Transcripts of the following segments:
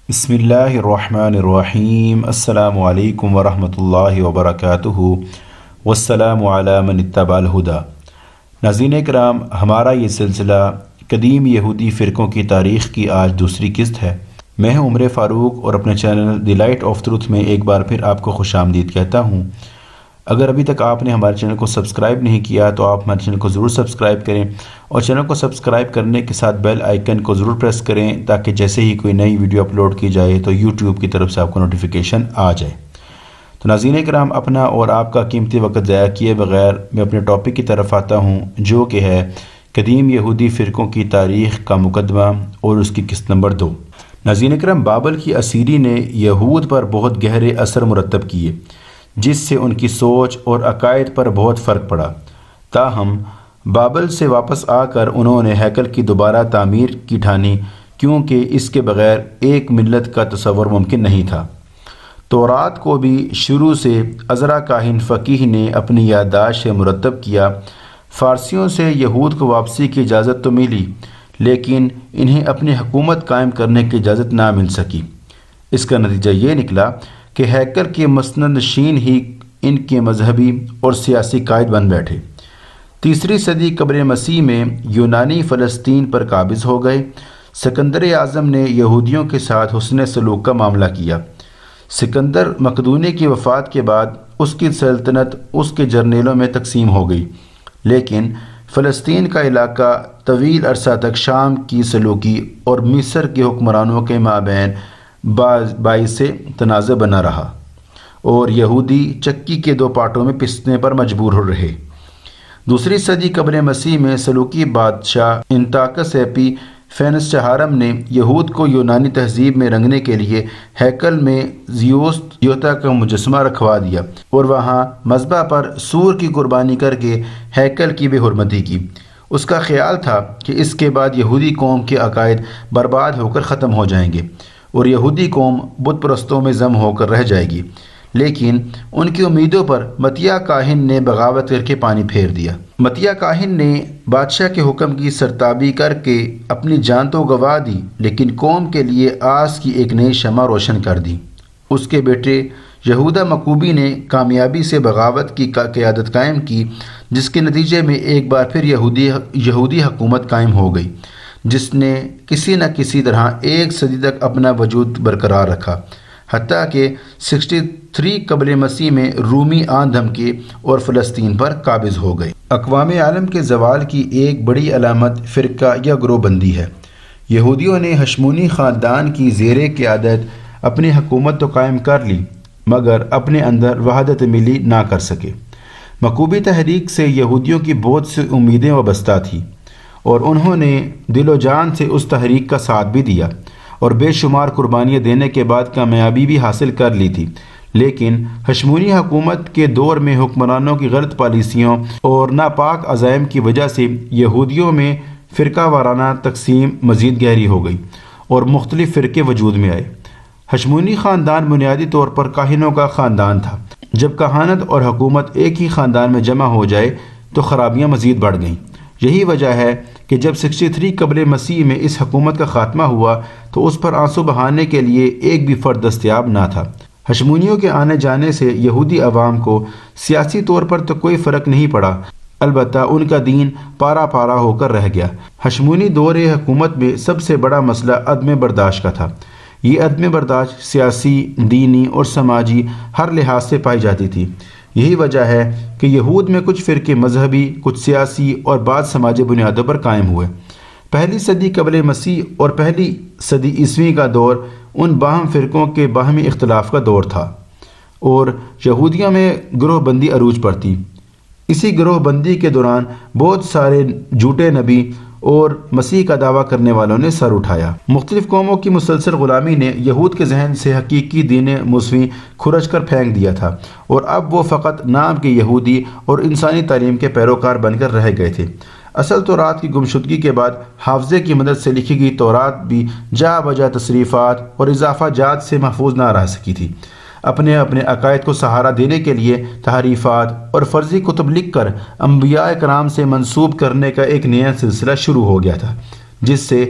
بسم اللہ الرحمن الرحیم السلام علیکم ورحمۃ اللہ وبرکاتہ والسلام علی من اتبع الہدی۔ ناظرین کرام، ہمارا یہ سلسلہ قدیم یہودی فرقوں کی تاریخ کی آج دوسری قسط ہے۔ میں ہوں عمر فاروق اور اپنے channel the light of truth میں ایک بار پھر آپ کو خوش آمدید کہتا ہوں۔ اگر ابھی تک آپ نے ہمارے چینل کو سبسکرائب نہیں کیا تو آپ ہمارے چینل کو ضرور سبسکرائب کریں اور چینل کو سبسکرائب کرنے کے ساتھ بیل آئیکن کو ضرور پریس کریں تاکہ جیسے ہی کوئی نئی ویڈیو اپلوڈ کی جائے تو یوٹیوب کی طرف سے آپ کو نوٹیفیکیشن آ جائے۔ تو ناظرین کرام، اپنا اور آپ کا قیمتی وقت ضائع کیے بغیر میں اپنے ٹاپک کی طرف آتا ہوں، جو کہ ہے قدیم یہودی فرقوں کی تاریخ کا مقدمہ اور اس کی قسط نمبر 2۔ ناظرین کرام، بابل کی اسیری نے یہود پر بہت گہرے اثر مرتب کیے، جس سے ان کی سوچ اور عقائد پر بہت فرق پڑا۔ تاہم بابل سے واپس آ کر انہوں نے ہیکل کی دوبارہ تعمیر کی ٹھانی، کیونکہ اس کے بغیر ایک ملت کا تصور ممکن نہیں تھا۔ تورات کو بھی شروع سے عزرا کاہن فقیہ نے اپنی یادداشت سے مرتب کیا۔ فارسیوں سے یہود کو واپسی کی اجازت تو ملی، لیکن انہیں اپنی حکومت قائم کرنے کی اجازت نہ مل سکی۔ اس کا نتیجہ یہ نکلا کہ ہیکل کے مسند نشین ہی ان کے مذہبی اور سیاسی قائد بن بیٹھے۔ تیسری صدی قبل مسیح میں یونانی فلسطین پر قابض ہو گئے۔ سکندر اعظم نے یہودیوں کے ساتھ حسن سلوک کا معاملہ کیا۔ سکندر مقدونی کی وفات کے بعد اس کی سلطنت اس کے جرنیلوں میں تقسیم ہو گئی، لیکن فلسطین کا علاقہ طویل عرصہ تک شام کی سلوکی اور مصر کے حکمرانوں کے مابین باعث تنازع بنا رہا، اور یہودی چکی کے دو پارٹوں میں پسنے پر مجبور ہو رہے۔ دوسری صدی قبل مسیح میں سلوکی بادشاہ انطاکس ایپی فینس چہارم نے یہود کو یونانی تہذیب میں رنگنے کے لیے ہیکل میں زیوس دیوتا کا مجسمہ رکھوا دیا اور وہاں مذبح پر سور کی قربانی کر کے ہیکل کی بے حرمتی کی۔ اس کا خیال تھا کہ اس کے بعد یہودی قوم کے عقائد برباد ہو کر ختم ہو جائیں گے اور یہودی قوم بت پرستوں میں ضم ہو کر رہ جائے گی، لیکن ان کی امیدوں پر متیاہ کاہن نے بغاوت کر کے پانی پھیر دیا۔ متیاہ کاہن نے بادشاہ کے حکم کی سرتابی کر کے اپنی جان تو گنوا دی، لیکن قوم کے لیے آس کی ایک نئی شمع روشن کر دی۔ اس کے بیٹے یہودا مکوبی نے کامیابی سے بغاوت کی قیادت قائم کی، جس کے نتیجے میں ایک بار پھر یہودی حکومت قائم ہو گئی، جس نے کسی نہ کسی طرح ایک صدی تک اپنا وجود برقرار رکھا، حتیٰ کہ 63 قبل مسیح میں رومی آن دھمکے اور فلسطین پر قابض ہو گئے۔ اقوام عالم کے زوال کی ایک بڑی علامت فرقہ یا گروہ بندی ہے۔ یہودیوں نے ہشمونی خاندان کی زیر قیادت اپنی حکومت تو قائم کر لی، مگر اپنے اندر وحدت ملی نہ کر سکے۔ مکوبی تحریک سے یہودیوں کی بہت سی امیدیں وابستہ تھیں، اور انہوں نے دل و جان سے اس تحریک کا ساتھ بھی دیا اور بے شمار قربانیاں دینے کے بعد کامیابی بھی حاصل کر لی تھی، لیکن ہشمونی حکومت کے دور میں حکمرانوں کی غلط پالیسیوں اور ناپاک عزائم کی وجہ سے یہودیوں میں فرقہ وارانہ تقسیم مزید گہری ہو گئی اور مختلف فرقے وجود میں آئے۔ ہشمونی خاندان بنیادی طور پر کاہنوں کا خاندان تھا۔ جب کہانت اور حکومت ایک ہی خاندان میں جمع ہو جائے تو خرابیاں مزید بڑھ گئیں۔ یہی وجہ ہے کہ جب 63 قبل مسیح میں اس حکومت کا خاتمہ ہوا تو اس پر آنسو بہانے کے لیے ایک بھی فرد دستیاب نہ تھا۔ ہشمونیوں کے آنے جانے سے یہودی عوام کو سیاسی طور پر تو کوئی فرق نہیں پڑا، البتہ ان کا دین پارا پارا ہو کر رہ گیا۔ ہشمونی دور حکومت میں سب سے بڑا مسئلہ عدم برداشت کا تھا۔ یہ عدم برداشت سیاسی، دینی اور سماجی ہر لحاظ سے پائی جاتی تھی۔ یہی وجہ ہے کہ یہود میں کچھ فرقے مذہبی، کچھ سیاسی اور بعض سماجی بنیادوں پر قائم ہوئے۔ پہلی صدی قبل مسیح اور پہلی صدی عیسوی کا دور ان باہم فرقوں کے باہمی اختلاف کا دور تھا، اور یہودیوں میں گروہ بندی عروج پر تھی۔ اسی گروہ بندی کے دوران بہت سارے جھوٹے نبی اور مسیح کا دعویٰ کرنے والوں نے سر اٹھایا۔ مختلف قوموں کی مسلسل غلامی نے یہود کے ذہن سے حقیقی دین موسوی کھرچ کر پھینک دیا تھا، اور اب وہ فقط نام کے یہودی اور انسانی تعلیم کے پیروکار بن کر رہ گئے تھے۔ اصل تورات کی گمشدگی کے بعد حافظے کی مدد سے لکھی گئی تورات بھی جا بجا تصریفات اور اضافہ جات سے محفوظ نہ رہ سکی تھی۔ اپنے عقائد کو سہارا دینے کے لیے تحریفات اور فرضی کتب لکھ کر انبیاء کرام سے منسوب کرنے کا ایک نیا سلسلہ شروع ہو گیا تھا، جس سے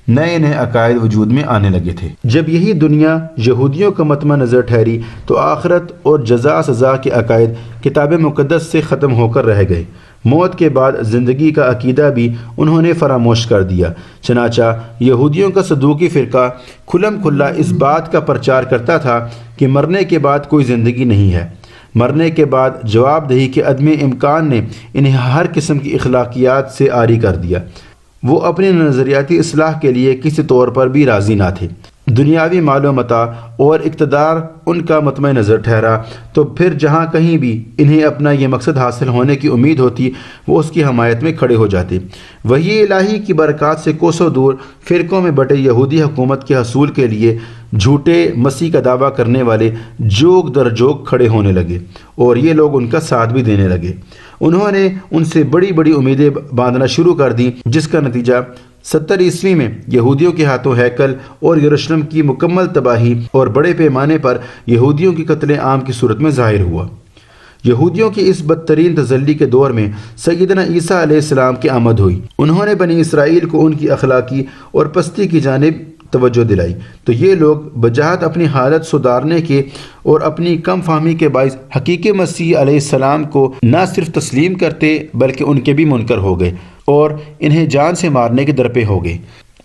نئے نئے عقائد وجود میں آنے لگے تھے۔ جب یہی دنیا یہودیوں کا مطمع نظر ٹھہری تو آخرت اور جزا سزا کے عقائد کتاب مقدس سے ختم ہو کر رہ گئے۔ موت کے بعد زندگی کا عقیدہ بھی انہوں نے فراموش کر دیا۔ چنانچہ یہودیوں کا صدوقی فرقہ کھلم کھلا اس بات کا پرچار کرتا تھا کہ مرنے کے بعد کوئی زندگی نہیں ہے۔ مرنے کے بعد جواب دہی کے عدم امکان نے انہیں ہر قسم کی اخلاقیات سے عاری کر دیا۔ وہ اپنی نظریاتی اصلاح کے لیے کسی طور پر بھی راضی نہ تھے۔ دنیاوی مال و متاع اور اقتدار ان کا مطمع نظر ٹھہرا تو پھر جہاں کہیں بھی انہیں اپنا یہ مقصد حاصل ہونے کی امید ہوتی وہ اس کی حمایت میں کھڑے ہو جاتے۔ وحی الہی کی برکات سے کوسوں دور فرقوں میں بٹے یہودی حکومت کے حصول کے لیے جھوٹے مسیح کا دعویٰ کرنے والے جوگ در جوگ کھڑے ہونے لگے اور یہ لوگ ان کا ساتھ بھی دینے لگے۔ انہوں نے ان سے بڑی بڑی امیدیں باندھنا شروع کر دیں، جس کا نتیجہ 70 عیسوی میں یہودیوں کے ہاتھوں ہیکل اور یروشلم کی مکمل تباہی اور بڑے پیمانے پر یہودیوں کی قتل عام کی صورت میں ظاہر ہوا۔ یہودیوں کی اس بدترین تذلی کے دور میں سیدنا عیسیٰ علیہ السلام کی آمد ہوئی۔ انہوں نے بنی اسرائیل کو ان کی اخلاقی اور پستی کی جانب توجہ دلائی تو یہ لوگ بجہت اپنی حالت سدھارنے کے اور اپنی کم فہمی کے باعث حقیقی مسیح علیہ السلام کو نہ صرف تسلیم کرتے بلکہ ان کے بھی منکر ہو گئے اور انہیں جان سے مارنے کے درپے ہو گئے۔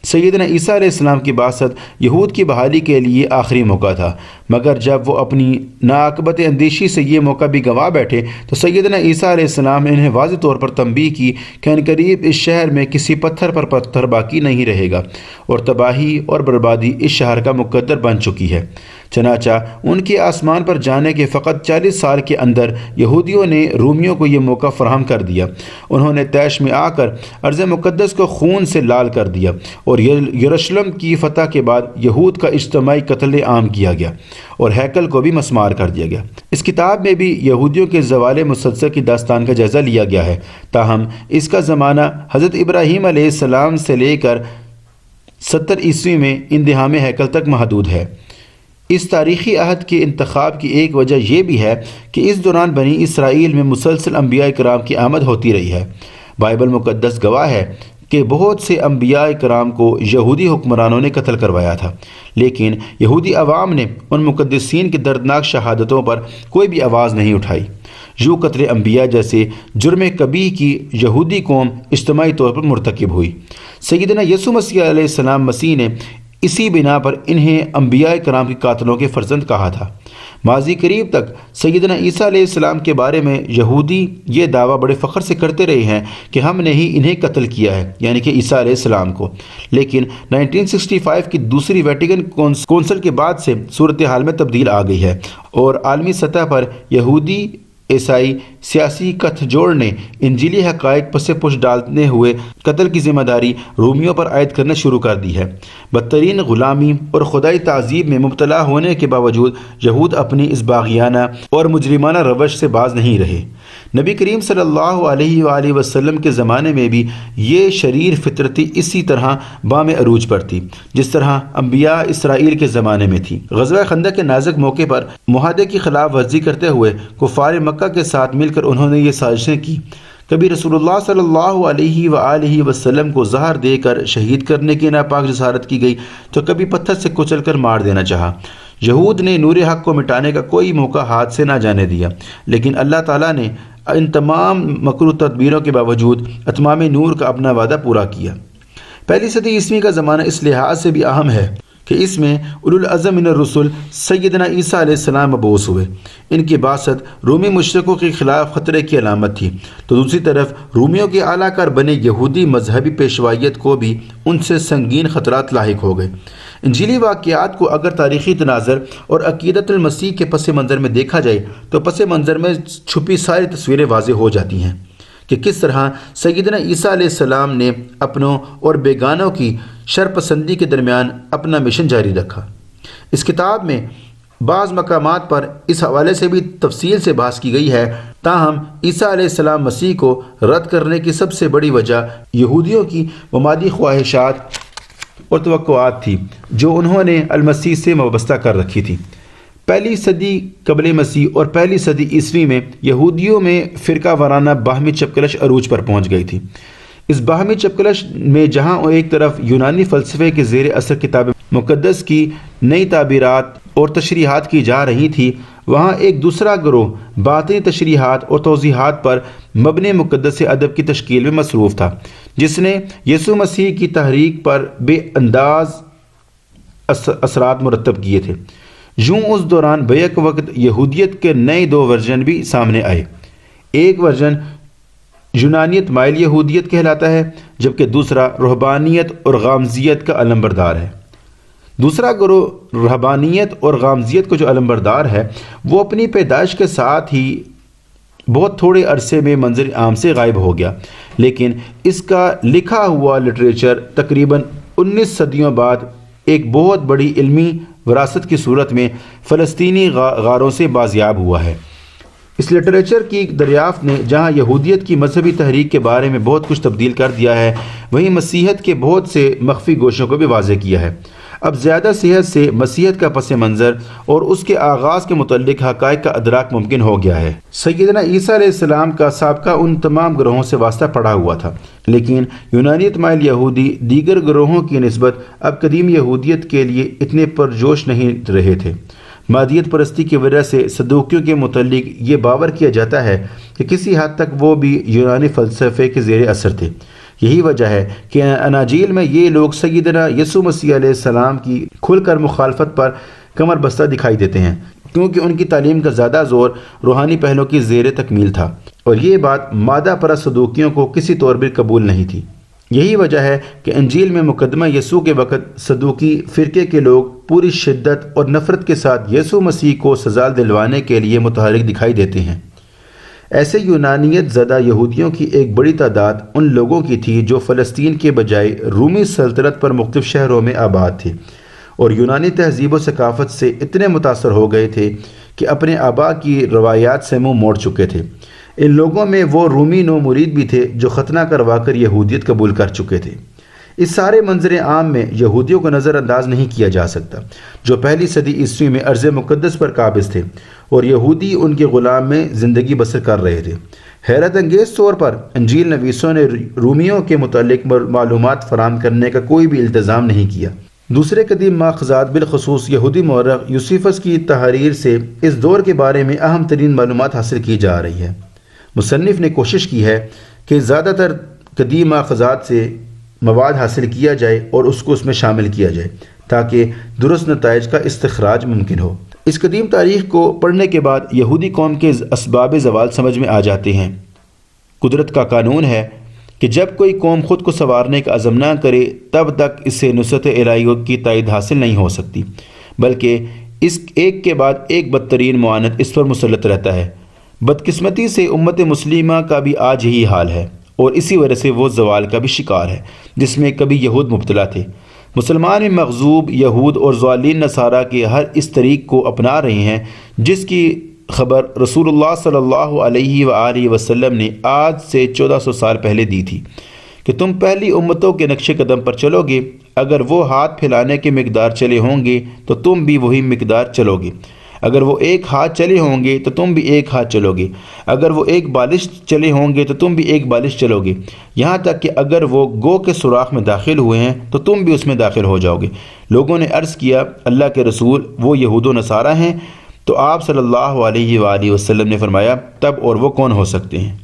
سیدنا عیسیٰ علیہ السلام کی بعثت یہود کی بحالی کے لیے آخری موقع تھا، مگر جب وہ اپنی ناعاقبت اندیشی سے یہ موقع بھی گنوا بیٹھے تو سیدنا عیسیٰ علیہ السلام نے انہیں واضح طور پر تنبیہ کی کہ عنقریب اس شہر میں کسی پتھر پر پتھر باقی نہیں رہے گا اور تباہی اور بربادی اس شہر کا مقدر بن چکی ہے۔ چنانچہ ان کے آسمان پر جانے کے فقط 40 سال کے اندر یہودیوں نے رومیوں کو یہ موقع فراہم کر دیا۔ انہوں نے طیش میں آ کر ارض مقدس کو خون سے لال کر دیا اور یروشلم کی فتح کے بعد یہود کا اجتماعی قتل عام کیا گیا اور ہیکل کو بھی مسمار کر دیا گیا۔ اس کتاب میں بھی یہودیوں کے زوال مسلسل کی داستان کا جائزہ لیا گیا ہے، تاہم اس کا زمانہ حضرت ابراہیم علیہ السلام سے لے کر 70 عیسوی میں اندہام ہیکل تک محدود ہے۔ اس تاریخی عہد کے انتخاب کی ایک وجہ یہ بھی ہے کہ اس دوران بنی اسرائیل میں مسلسل انبیاء کرام کی آمد ہوتی رہی ہے۔ بائبل مقدس گواہ ہے کہ بہت سے انبیاء کرام کو یہودی حکمرانوں نے قتل کروایا تھا، لیکن یہودی عوام نے ان مقدسین کی دردناک شہادتوں پر کوئی بھی آواز نہیں اٹھائی۔ یوں قتل انبیاء جیسے جرم کبیح کی یہودی قوم اجتماعی طور پر مرتکب ہوئی۔ سیدنا یسوع مسیح علیہ السلام مسیح نے اسی بنا پر انہیں انبیاء کرام کے قاتلوں کے فرزند کہا تھا۔ ماضی قریب تک سیدنا عیسیٰ علیہ السلام کے بارے میں یہودی یہ دعویٰ بڑے فخر سے کرتے رہے ہیں کہ ہم نے ہی انہیں قتل کیا ہے، یعنی کہ عیسیٰ علیہ السلام کو، لیکن 1965 کی دوسری ویٹیکن کونسل کے بعد سے صورتحال میں تبدیل آ گئی ہے اور عالمی سطح پر یہودی عیسائی سیاسی کتھ جوڑ نے انجیلی حقائق پس پش ڈالتے ہوئے قتل کی ذمہ داری رومیوں پر عائد کرنا شروع کر دی ہے۔ بدترین غلامی اور خدائی تعذیب میں مبتلا ہونے کے باوجود یہود اپنی اس باغیانہ اور مجرمانہ روش سے باز نہیں رہے۔ نبی کریم صلی اللہ علیہ وآلہ وسلم کے زمانے میں بھی یہ شریر فطرتی اسی طرح بام عروج پر تھی جس طرح انبیاء اسرائیل کے زمانے میں تھی۔ غزوہ خندق کے نازک موقع پر معاہدے کی خلاف ورزی کرتے ہوئے کفار مکہ کے ساتھ مل کر انہوں نے یہ سازشیں کی۔ کبھی رسول اللہ صلی اللہ علیہ وآلہ وسلم کو زہر دے کر شہید کرنے کی ناپاک جسارت کی گئی تو کبھی پتھر سے کچل کر مار دینا چاہا۔ یہود نے نور حق کو مٹانے کا کوئی موقع ہاتھ سے نہ جانے دیا، لیکن اللہ تعالیٰ نے ان تمام مکروہ تدبیروں کے باوجود اتمام نور کا اپنا وعدہ پورا کیا۔ پہلی صدی عیسوی کا زمانہ اس لحاظ سے بھی اہم ہے کہ اس میں اولو العزم من الرسل سیدنا عیسیٰ علیہ السلام مبعوث ہوئے۔ ان کی بعثت رومی مشرکوں کے خلاف خطرے کی علامت تھی، تو دوسری طرف رومیوں کے اعلیٰ کار بنے یہودی مذہبی پیشوائیت کو بھی ان سے سنگین خطرات لاحق ہو گئے۔ انجیلی واقعات کو اگر تاریخی تناظر اور عقیدت المسیح کے پس منظر میں دیکھا جائے تو پس منظر میں چھپی ساری تصویریں واضح ہو جاتی ہیں کہ کس طرح سیدنا عیسیٰ علیہ السلام نے اپنوں اور بیگانوں کی شرپسندی کے درمیان اپنا مشن جاری رکھا۔ اس کتاب میں بعض مقامات پر اس حوالے سے بھی تفصیل سے بحث کی گئی ہے، تاہم عیسیٰ علیہ السلام مسیح کو رد کرنے کی سب سے بڑی وجہ یہودیوں کی ممادی خواہشات اور توقعات تھی جو انہوں نے المسیح سے وابستہ کر رکھی تھی۔ پہلی صدی قبل مسیح اور پہلی صدی عیسوی میں یہودیوں میں فرقہ وارانہ باہمی چپکلش عروج پر پہنچ گئی تھی۔ اس باہمی چپکلش میں جہاں ایک طرف یونانی فلسفے کے زیر اثر کتاب مقدس کی نئی تعبیرات اور تشریحات کی جا رہی تھی، وہاں ایک دوسرا گروہ باطنی تشریحات اور توضیحات پر مبنی مقدس ادب کی تشکیل میں مصروف تھا، جس نے یسوع مسیح کی تحریک پر بے انداز اثرات مرتب کیے تھے۔ یوں اس دوران بیک وقت یہودیت کے نئے دو ورژن بھی سامنے آئے۔ ایک ورژن یونانیت مائل یہودیت کہلاتا ہے، جبکہ دوسرا رہبانیت اور غامزیت کا علمبردار ہے۔ دوسرا گروہ رہبانیت اور غامزیت کو جو علمبردار ہے، وہ اپنی پیدائش کے ساتھ ہی بہت تھوڑے عرصے میں منظر عام سے غائب ہو گیا، لیکن اس کا لکھا ہوا لٹریچر تقریباً 19 صدیوں بعد ایک بہت بڑی علمی وراثت کی صورت میں فلسطینی غاروں سے بازیاب ہوا ہے۔ اس لٹریچر کی دریافت نے جہاں یہودیت کی مذہبی تحریک کے بارے میں بہت کچھ تبدیل کر دیا ہے، وہیں مسیحیت کے بہت سے مخفی گوشوں کو بھی واضح کیا ہے۔ اب زیادہ صحت سے مسیحیت کا پس منظر اور اس کے آغاز کے متعلق حقائق کا ادراک ممکن ہو گیا ہے۔ سیدنا عیسیٰ علیہ السلام کا سابقہ ان تمام گروہوں سے واسطہ پڑا ہوا تھا، لیکن یونانیت مائل یہودی دیگر گروہوں کی نسبت اب قدیم یہودیت کے لیے اتنے پرجوش نہیں رہے تھے۔ مادیت پرستی کی وجہ سے صدوقیوں کے متعلق یہ باور کیا جاتا ہے کہ کسی حد تک وہ بھی یونانی فلسفے کے زیر اثر تھے۔ یہی وجہ ہے کہ اناجیل میں یہ لوگ سیدنا یسوع مسیح علیہ السلام کی کھل کر مخالفت پر کمر بستہ دکھائی دیتے ہیں، کیونکہ ان کی تعلیم کا زیادہ زور روحانی پہلوں کی زیر تکمیل تھا، اور یہ بات مادہ پرست صدوقیوں کو کسی طور پر قبول نہیں تھی۔ یہی وجہ ہے کہ انجیل میں مقدمہ یسوع کے وقت صدوقی فرقے کے لوگ پوری شدت اور نفرت کے ساتھ یسوع مسیح کو سزا دلوانے کے لیے متحرک دکھائی دیتے ہیں۔ ایسے یونانیت زدہ یہودیوں کی ایک بڑی تعداد ان لوگوں کی تھی جو فلسطین کے بجائے رومی سلطنت پر مختلف شہروں میں آباد تھے، اور یونانی تہذیب و ثقافت سے اتنے متاثر ہو گئے تھے کہ اپنے آبا کی روایات سے منہ موڑ چکے تھے۔ ان لوگوں میں وہ رومی نو مرید بھی تھے جو ختنہ کروا کر یہودیت قبول کر چکے تھے۔ اس سارے منظر عام میں یہودیوں کو نظر انداز نہیں کیا جا سکتا، جو پہلی صدی عیسوی میں ارض مقدس پر قابض تھے، اور یہودی ان کے غلام میں زندگی بسر کر رہے تھے۔ حیرت انگیز طور پر انجیل نویسوں نے رومیوں کے متعلق معلومات فراہم کرنے کا کوئی بھی التزام نہیں کیا۔ دوسرے قدیم ماخذات بالخصوص یہودی مورخ یوسیفس کی تحریر سے اس دور کے بارے میں اہم ترین معلومات حاصل کی جا رہی ہے۔ مصنف نے کوشش کی ہے کہ زیادہ تر قدیم ماخذات سے مواد حاصل کیا جائے اور اس کو اس میں شامل کیا جائے تاکہ درست نتائج کا استخراج ممکن ہو۔ اس قدیم تاریخ کو پڑھنے کے بعد یہودی قوم کے اسباب زوال سمجھ میں آ جاتے ہیں۔ قدرت کا قانون ہے کہ جب کوئی قوم خود کو سنوارنے کا عزم نہ کرے تب تک اسے نصرت الہی کی تائید حاصل نہیں ہو سکتی، بلکہ اس ایک کے بعد ایک بدترین معاند اس پر مسلط رہتا ہے۔ بدقسمتی سے امت مسلمہ کا بھی آج یہی حال ہے، اور اسی وجہ سے وہ زوال کا بھی شکار ہے جس میں کبھی یہود مبتلا تھے۔ مسلمان مغضوب یہود اور ضالین نصارہ کے ہر اس طریق کو اپنا رہے ہیں جس کی خبر رسول اللہ صلی اللہ علیہ وآلہ وسلم نے آج سے 1400 سال پہلے دی تھی کہ تم پہلی امتوں کے نقش قدم پر چلو گے، اگر وہ ہاتھ پھیلانے کے مقدار چلے ہوں گے تو تم بھی وہی مقدار چلو گے، اگر وہ ایک ہاتھ چلے ہوں گے تو تم بھی ایک ہاتھ چلو گے، اگر وہ ایک بالش چلے ہوں گے تو تم بھی ایک بالش چلو گے، یہاں تک کہ اگر وہ گو کے سوراخ میں داخل ہوئے ہیں تو تم بھی اس میں داخل ہو جاؤ گے۔ لوگوں نے عرض کیا، اللہ کے رسول وہ یہود و نصارہ ہیں؟ تو آپ صلی اللہ علیہ وآلہ وسلم نے فرمایا، تب اور وہ کون ہو سکتے ہیں؟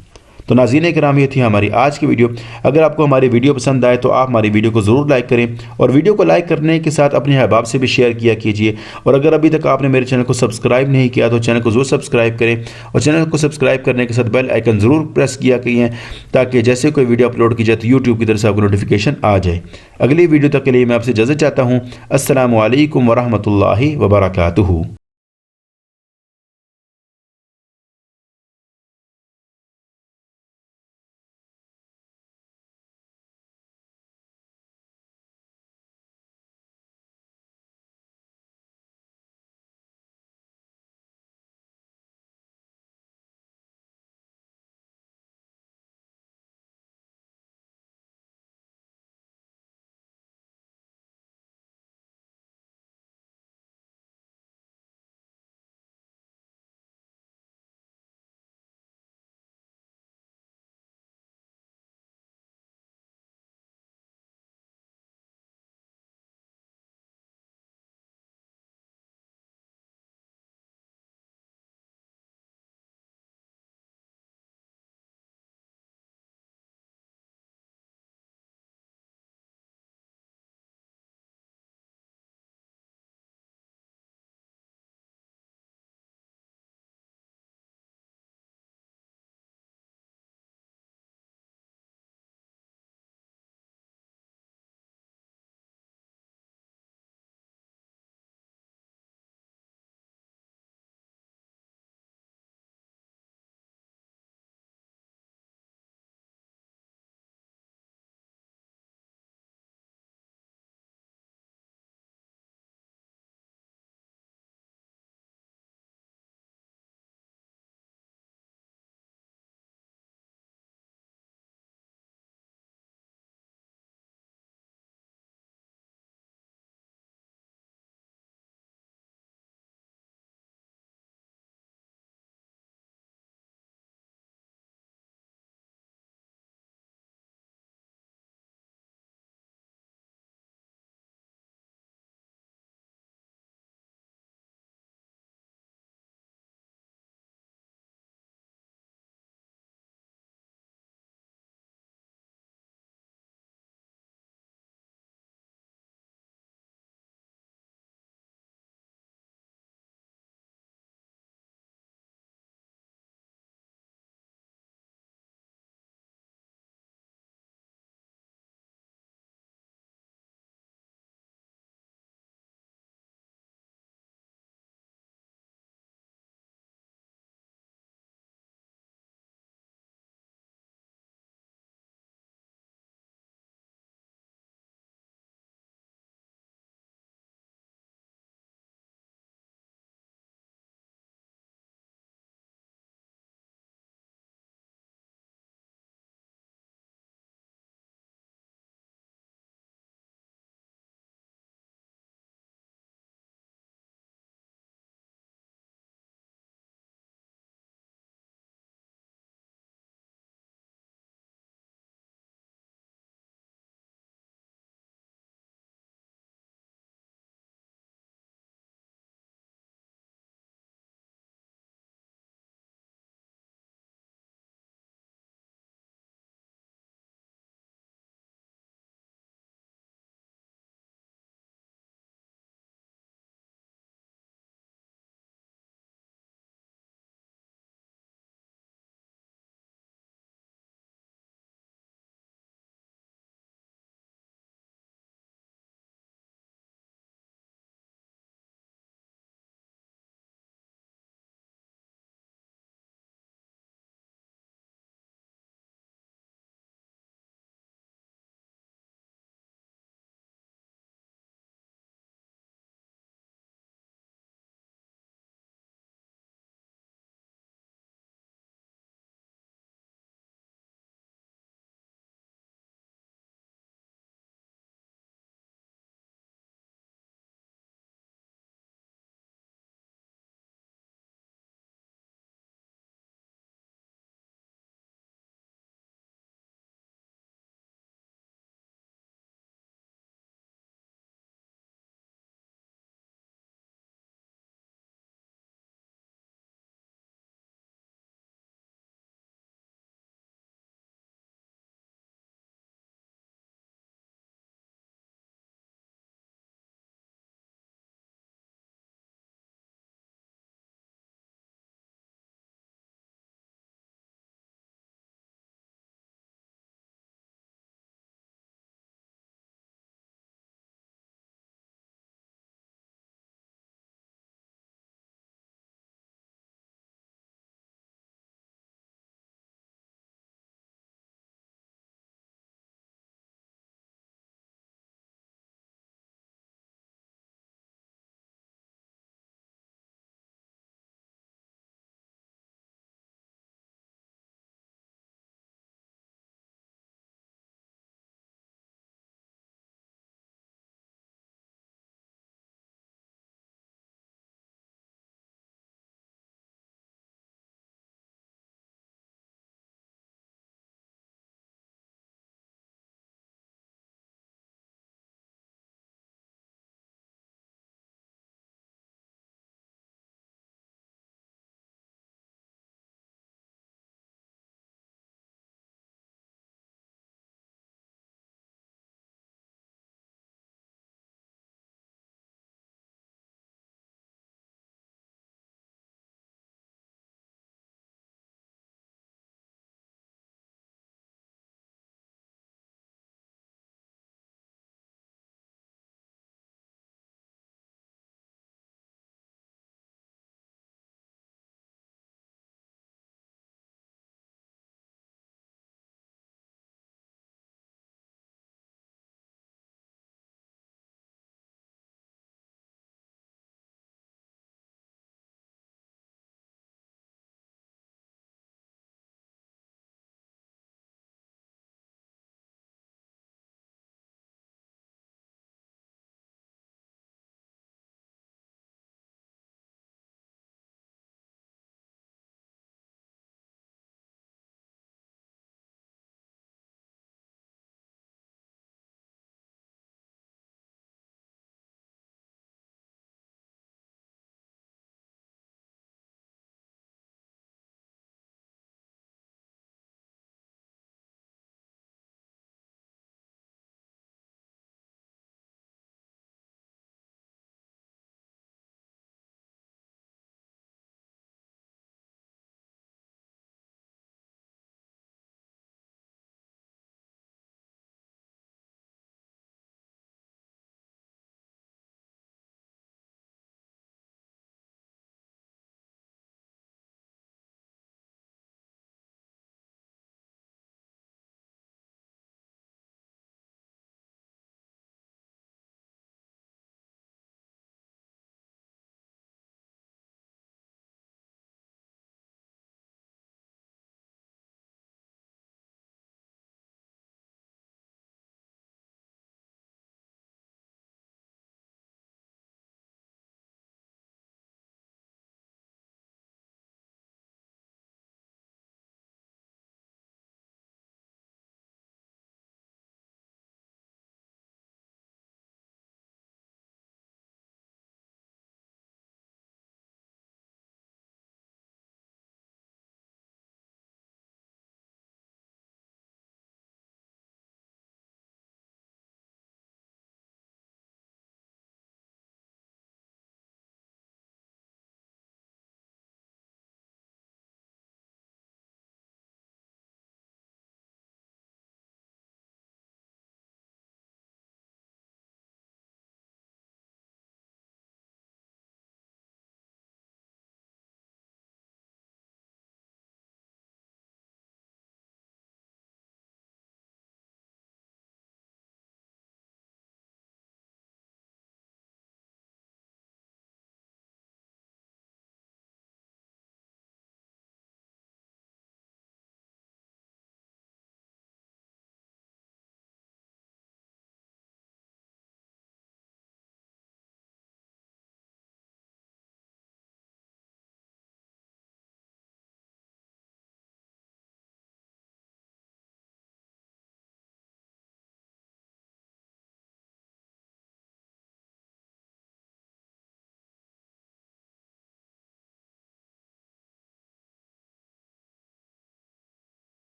تو ناظرین کرام، یہ تھی ہماری آج کی ویڈیو۔ اگر آپ کو ہماری ویڈیو پسند آئے تو آپ ہماری ویڈیو کو ضرور لائک کریں، اور ویڈیو کو لائک کرنے کے ساتھ اپنے احباب سے بھی شیئر کیا کیجیے، اور اگر ابھی تک آپ نے میرے چینل کو سبسکرائب نہیں کیا تو چینل کو ضرور سبسکرائب کریں، اور چینل کو سبسکرائب کرنے کے ساتھ بیل آئیکن ضرور پریس کیا کیجیے تاکہ جیسے کوئی ویڈیو اپلوڈ کی جائے تو یوٹیوب کی طرف سے آپ کو نوٹیفیکیشن آ جائے۔ اگلی ویڈیو تک کے لیے میں آپ سے اجازت چاہتا ہوں۔ السلام علیکم ورحمۃ اللہ وبرکاتہ۔